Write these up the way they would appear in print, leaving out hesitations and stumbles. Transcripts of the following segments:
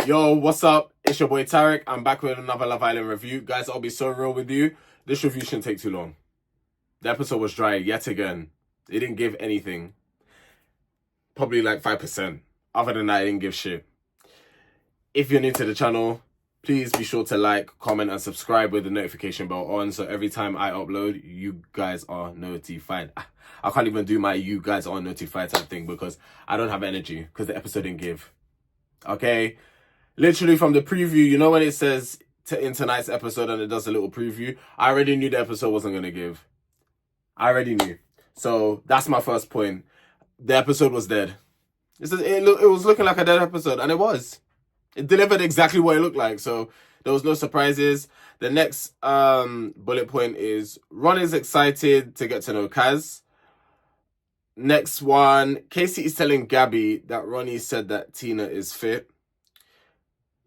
Yo, what's up? It's your boy Tarek. I'm back with another Love Island review. Guys, I'll be so real with you. This review shouldn't take too long. The episode was dry yet again. It didn't give anything. Probably like 5%. Other than that, it didn't give shit. If you're new to the channel, please be sure to like, comment, and subscribe with the notification bell on. So every time I upload, you guys are notified. I can't even do my you guys are notified type thing because I don't have energy because the episode didn't give. Okay? Literally from the preview, you know when it says in tonight's episode and it does a little preview, I already knew the episode wasn't going to give. I already knew. So that's my first point. The episode was dead. It was looking like a dead episode, and it was. It delivered exactly what it looked like, so there was no surprises. The next bullet point is Ron is excited to get to know Kaz. Next one, Casey is telling Gabby that Ronnie said that Tina is fit.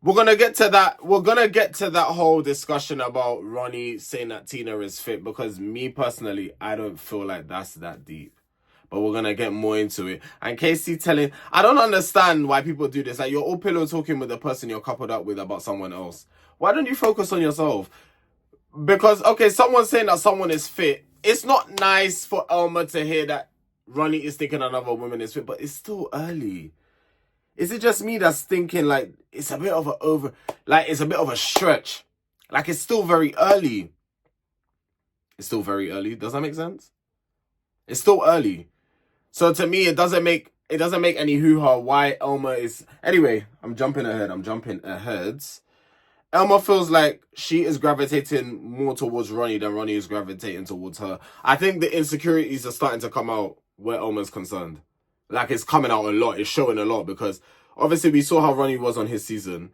We're going to get to that. We're going to get to that whole discussion about Ronnie saying that Tina is fit because me personally, I don't feel like that's that deep. But we're going to get more into it. And Casey telling... I don't understand why people do this. Like, you're all pillow talking with the person you're coupled up with about someone else. Why don't you focus on yourself? Because, okay, someone's saying that someone is fit. It's not nice for Elma to hear that Ronnie is thinking another woman is fit, but it's still early. Is it just me that's thinking like it's a bit of it's a bit of a stretch? Like it's still very early. It's still very early. Does that make sense? It's still early. So to me, it doesn't make any hoo-ha why Elma is... Anyway, I'm jumping ahead. Elma feels like she is gravitating more towards Ronnie than Ronnie is gravitating towards her. I think the insecurities are starting to come out where Elma's concerned. Like, it's coming out a lot. It's showing a lot because obviously we saw how Ronnie was on his season.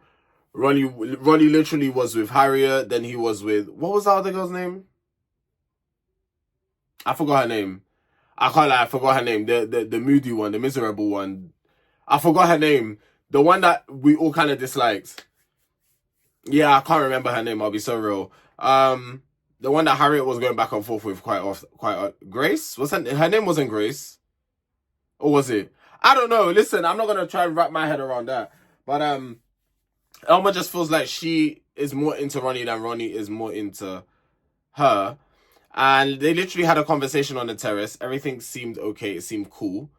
Ronnie literally was with Harriet. Then he was with... What was the other girl's name? I forgot her name. I can't lie. I forgot her name. The moody one. The miserable one. I forgot her name. The one that we all kind of disliked. Yeah, I can't remember her name. I'll be so real. The one that Harriet was going back and forth with Grace? Her name wasn't Grace. Or was it? I don't know. Listen, I'm not going to try and wrap my head around that. But Elma just feels like she is more into Ronnie than Ronnie is more into her. And they literally had a conversation on the terrace. Everything seemed okay. It seemed cool.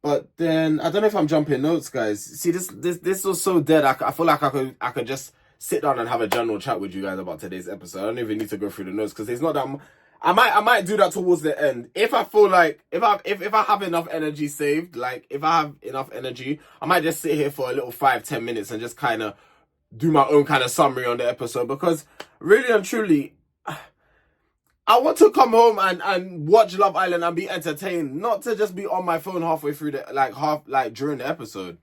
But then, I don't know if I'm jumping notes, guys. See, this was so dead. I feel like I could just sit down and have a general chat with you guys about today's episode. I don't even need to go through the notes because there's not that... I might do that towards the end. If I feel like, if I have enough energy saved, like, if I have enough energy, I might just sit here for a little 5-10 minutes and just kind of do my own kind of summary on the episode. Because, really and truly, I want to come home and watch Love Island and be entertained. Not to just be on my phone halfway through during the episode.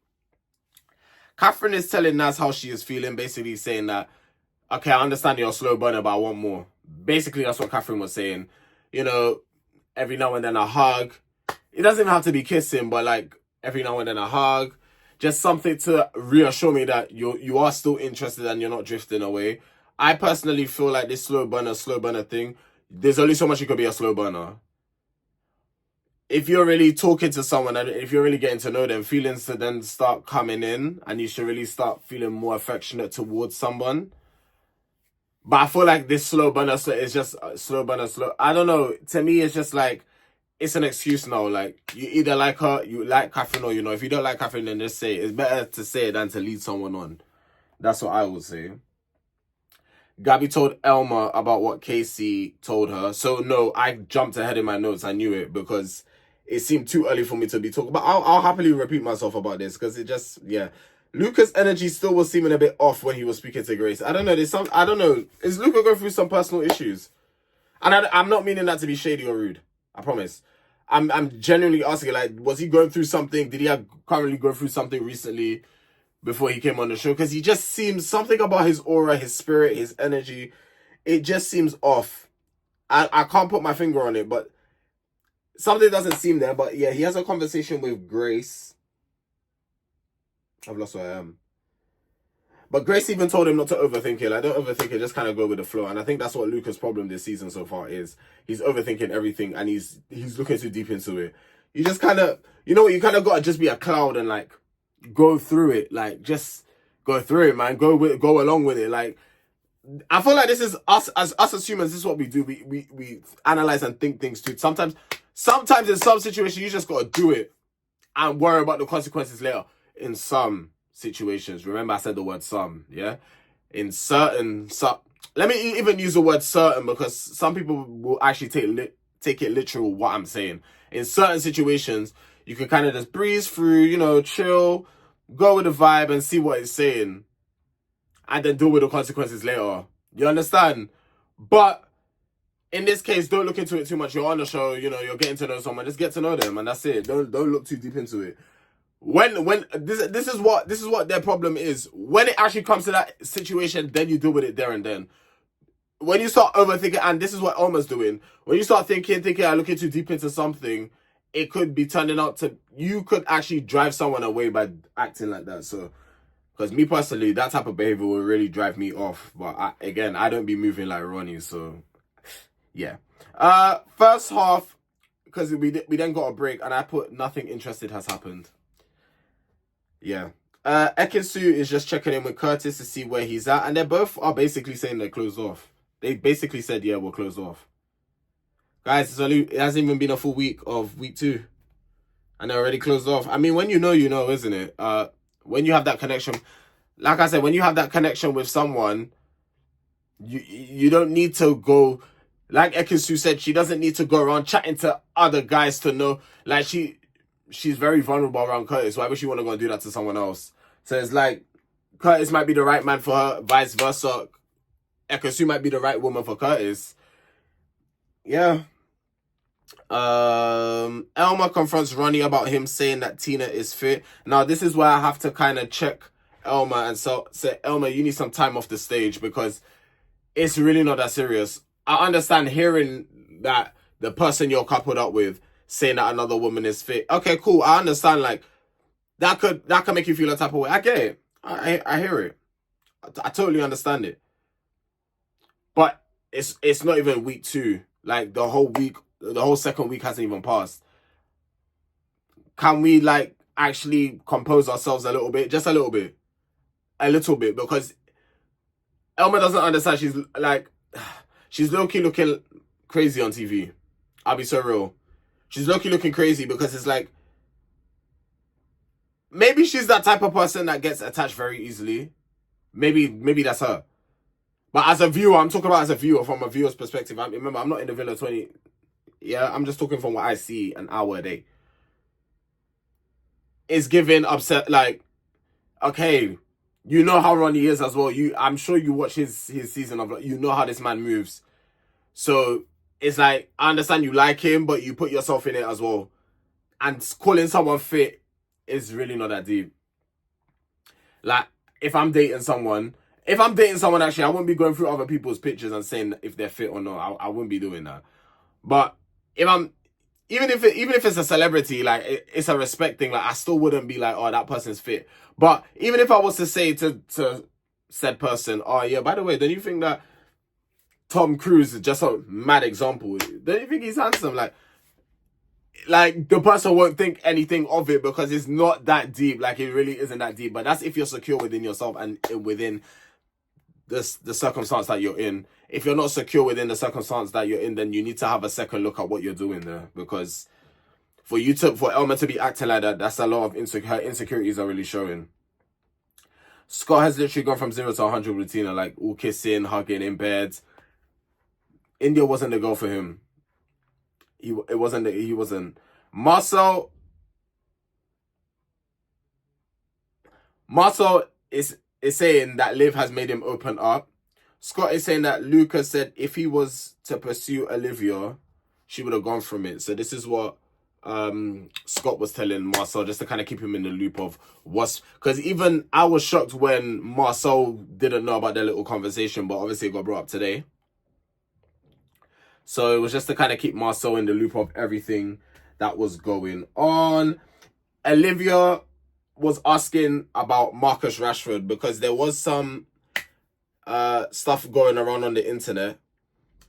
Catherine is telling Naz how she is feeling, basically saying that, okay, I understand you're a slow burner, but I want more. Basically, that's what Catherine was saying. You know, every now and then a hug. It doesn't even have to be kissing, but like every now and then a hug. Just something to reassure me that you are still interested and you're not drifting away. I personally feel like this slow burner thing, there's only so much you could be a slow burner. If you're really talking to someone and if you're really getting to know them, feelings to then start coming in and you should really start feeling more affectionate towards someone. But I feel like this slow burner is just slow. I don't know. To me, it's just like, it's an excuse now. Like, you either like her, you like Catherine, or, you know, if you don't like Catherine, then just say it. It's better to say it than to lead someone on. That's what I would say. Gabby told Elma about what Casey told her. So, no, I jumped ahead in my notes. I knew it because it seemed too early for me to be talking. But I'll happily repeat myself about this because it just, yeah. Luca's energy still was seeming a bit off when he was speaking to Grace. I don't know. I don't know. Is Luca going through some personal issues? And I'm not meaning that to be shady or rude. I promise. I'm genuinely asking, like, was he going through something? Did he currently go through something recently before he came on the show? Because he just seems, something about his aura, his spirit, his energy, it just seems off. I can't put my finger on it, but something doesn't seem there. But yeah, he has a conversation with Grace. I've lost where I am. But Grace even told him not to overthink it. Like, don't overthink it, just kind of go with the flow. And I think that's what Luca's problem this season so far is. He's overthinking everything and he's looking too deep into it. You just kind of, you know what, you kind of got to just be a cloud and like, go through it. Like, just go through it, man. Go along with it. Like, I feel like this is us as humans. This is what we do. We analyze and think things too. Sometimes in some situations you just gotta do it and worry about the consequences later. In some situations, remember I said the word some, yeah. In certain let me even use the word certain, because some people will actually take it literal what I'm saying. In certain situations, you can kind of just breeze through, you know, chill, go with the vibe and see what it's saying, and then deal with the consequences later. You understand? But in this case, don't look into it too much. You're on the show, you know, you're getting to know someone. Just get to know them, and that's it. Don't look too deep into it. When this is what their problem is. When it actually comes to that situation, then you deal with it there and then. When you start overthinking, and this is what Elma's doing, when you start thinking, I'm looking too deep into something, it could be turning out to, you could actually drive someone away by acting like that. So, because me personally, that type of behavior will really drive me off. But I don't be moving like Ronnie, so yeah. First half, because we then got a break, and I put nothing interested has happened. Yeah. Ekin-su is just checking in with Curtis to see where he's at, and they both are basically saying they're closed off. They basically said, yeah, we're closed off. Guys, it hasn't even been a full week of week 2. And they're already closed off. I mean, when you know, isn't it? When you have that connection, like I said, when you have that connection with someone, you don't need to go, like Ekin-su said, she doesn't need to go around chatting to other guys to know. Like, she's very vulnerable around Curtis. Why would she want to go and do that to someone else? So it's like, Curtis might be the right man for her, vice versa. Ekin-su might be the right woman for Curtis. Yeah. Elma confronts Ronnie about him saying that Tina is fit. Now, this is where I have to kind of check Elma and say, Elma, you need some time off the stage, because it's really not that serious. I understand hearing that the person you're coupled up with saying that another woman is fit. Okay, cool. I understand. Like, that could make you feel a type of way. I get it. I hear it. I totally understand it. But it's not even week 2. Like, the whole second week hasn't even passed. Can we, like, actually compose ourselves a little bit? Just a little bit. A little bit. Because Elma doesn't understand. She's low-key looking crazy on TV. I'll be so real. She's low-key looking crazy because it's like, maybe she's that type of person that gets attached very easily. Maybe that's her. But as a viewer, I'm talking about as a viewer, from a viewer's perspective. Remember, I'm not in the Villa 20. Yeah, I'm just talking from what I see an hour a day. It's giving upset, like, okay, you know how Ronnie is as well. I'm sure you watch his season of, you know how this man moves. So it's like, I understand you like him, but you put yourself in it as well. And calling someone fit is really not that deep. Like, if I'm dating someone, actually, I wouldn't be going through other people's pictures and saying if they're fit or not. I wouldn't be doing that. But if I'm, even if it's a celebrity, like, it's a respect thing. Like, I still wouldn't be like, oh, that person's fit. But even if I was to say to said person, oh yeah, by the way, don't you think that Tom Cruise is just a mad example? Don't you think he's handsome? Like the person won't think anything of it because it's not that deep. Like, it really isn't that deep. But that's if you're secure within yourself and within the circumstance that you're in. If you're not secure within the circumstance that you're in, then you need to have a second look at what you're doing there. Because for Elma to be acting like that, that's a lot of her insecurities are really showing. Scott has literally gone from 0 to 100 with Tina, like all kissing, hugging in bed. India wasn't the girl for him. He wasn't. Marcel is saying that Liv has made him open up. Scott is saying that Lucas said if he was to pursue Olivia, she would have gone from it. So this is what Scott was telling Marcel, just to kind of keep him in the loop of what's... Because even I was shocked when Marcel didn't know about their little conversation, but obviously it got brought up today. So it was just to kind of keep Marcel in the loop of everything that was going on. Olivia was asking about Marcus Rashford because there was some stuff going around on the internet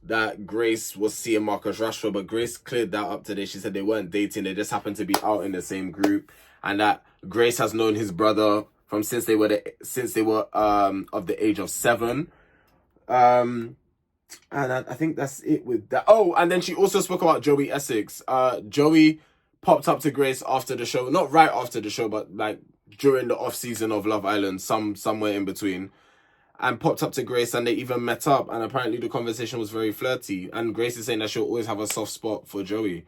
that Grace was seeing Marcus Rashford, but Grace cleared that up today. She said they weren't dating, they just happened to be out in the same group. and that Grace has known his brother from since they were of the age of 7. And I think that's it with that. Oh, and then she also spoke about Joey Essex. Joey popped up to Grace after the show, not right after the show, but like during the off season of Love Island, somewhere in between, and popped up to Grace, and they even met up, and apparently the conversation was very flirty, and Grace is saying that she'll always have a soft spot for Joey.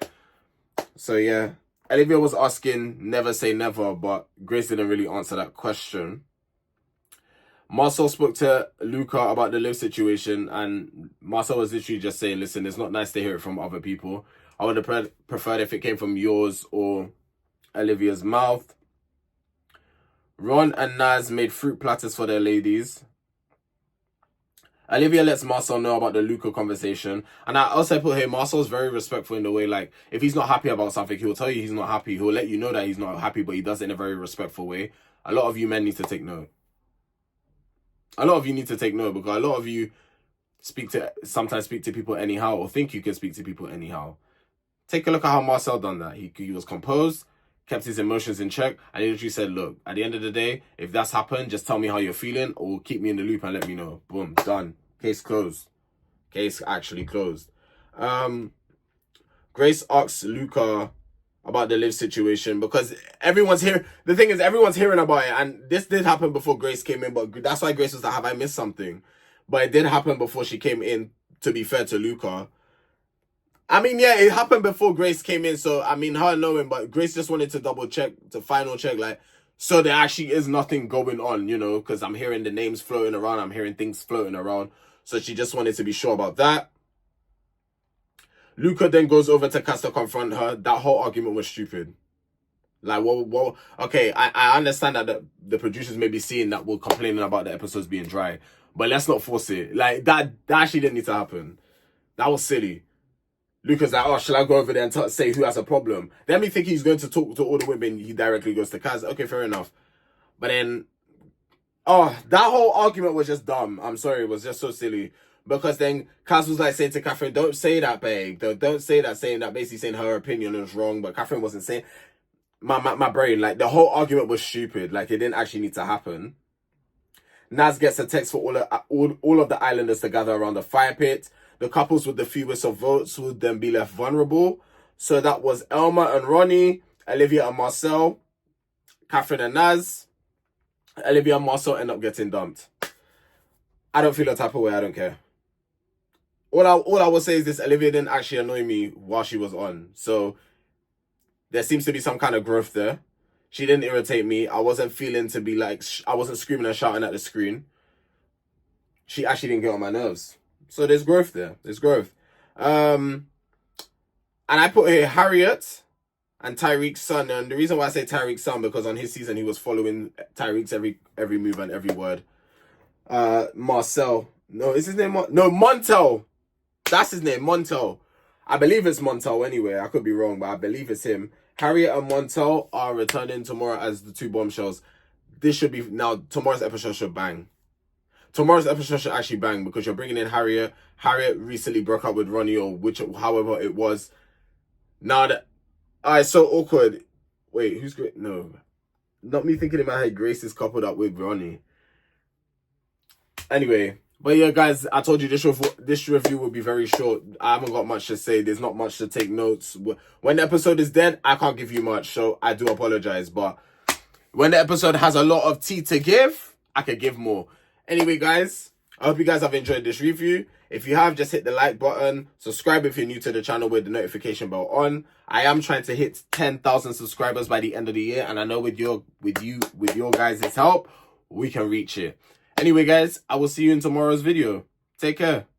So yeah, Olivia was asking never say never, but Grace didn't really answer that question. Marcel spoke to Luca about the Liv situation, and Marcel was literally just saying, listen, it's not nice to hear it from other people. I would have preferred if it came from yours or Olivia's mouth. Ron and Naz made fruit platters for their ladies. Olivia lets Marcel know about the Luca conversation. And I also put here, Marcel's very respectful in the way, like, if he's not happy about something, he'll tell you he's not happy. He'll let you know that he's not happy, but he does it in a very respectful way. A lot of you men need to take note. A lot of you need to take note, because a lot of you sometimes speak to people anyhow, or think you can speak to people anyhow. Take a look at how Marcel done that. He was composed, kept his emotions in check, and he literally said, look, at the end of the day, if that's happened, just tell me how you're feeling, or keep me in the loop and let me know. Boom, done. Case closed. Case actually closed. Grace asks Luca about the Liv situation, because everyone's here. The thing is, everyone's hearing about it, and this did happen before Grace came in, but that's why Grace was like, have I missed something? But it did happen before she came in, to be fair to Luca. I mean, yeah, it happened before Grace came in, so, I mean, her knowing, but Grace just wanted to double check, to final check, like, so there actually is nothing going on, you know, because I'm hearing the names floating around, I'm hearing things floating around, so she just wanted to be sure about that. Luca then goes over to Cass to confront her. That whole argument was stupid. Like, well, okay, I understand that the producers may be seeing that we're complaining about the episodes being dry, but let's not force it. Like, that actually didn't need to happen. That was silly. Luca's like, oh, shall I go over there and say who has a problem? Then we think he's going to talk to all the women. He directly goes to Kaz. Okay, fair enough. But then, oh, that whole argument was just dumb. I'm sorry, it was just so silly. Because then Kaz was like saying to Catherine, don't say that, babe. Don't say that, saying that, basically saying her opinion is wrong. But Catherine wasn't saying. My brain, like, the whole argument was stupid. Like, it didn't actually need to happen. Naz gets a text for all of the islanders to gather around the fire pit. The couples with the fewest of votes would then be left vulnerable. So that was Elma and Ronnie, Olivia and Marcel, Catherine and Naz. Olivia and Marcel end up getting dumped. I don't feel a type of way. I don't care. All I will say is this: Olivia didn't actually annoy me while she was on. So there seems to be some kind of growth there. She didn't irritate me. I wasn't feeling to be like, I wasn't screaming and shouting at the screen. She actually didn't get on my nerves. So there's growth there. There's growth. And I put here Harriet and Tyreek's son. And the reason why I say Tyreek's son, because on his season, he was following Tyreek's every move and every word. Marcel. No, is his name? No, Montel. That's his name, Montel. I believe it's Montel anyway. I could be wrong, but I believe it's him. Harriet and Montel are returning tomorrow as the two bombshells. This should be... Now, tomorrow's episode should bang. Tomorrow's episode should actually bang, because you're bringing in Harriet. Harriet recently broke up with Ronnie, or however it was. Now that... it's so awkward. Wait, who's great? No. Not me thinking in my head, Grace is coupled up with Ronnie. Anyway... But yeah, guys, I told you this review will be very short. I haven't got much to say. There's not much to take notes. When the episode is dead, I can't give you much, so I do apologize. But when the episode has a lot of tea to give, I could give more. Anyway, guys, I hope you guys have enjoyed this review. If you have, just hit the like button. Subscribe if you're new to the channel with the notification bell on. I am trying to hit 10,000 subscribers by the end of the year, and I know with your guys' help, we can reach it. Anyway, guys, I will see you in tomorrow's video. Take care.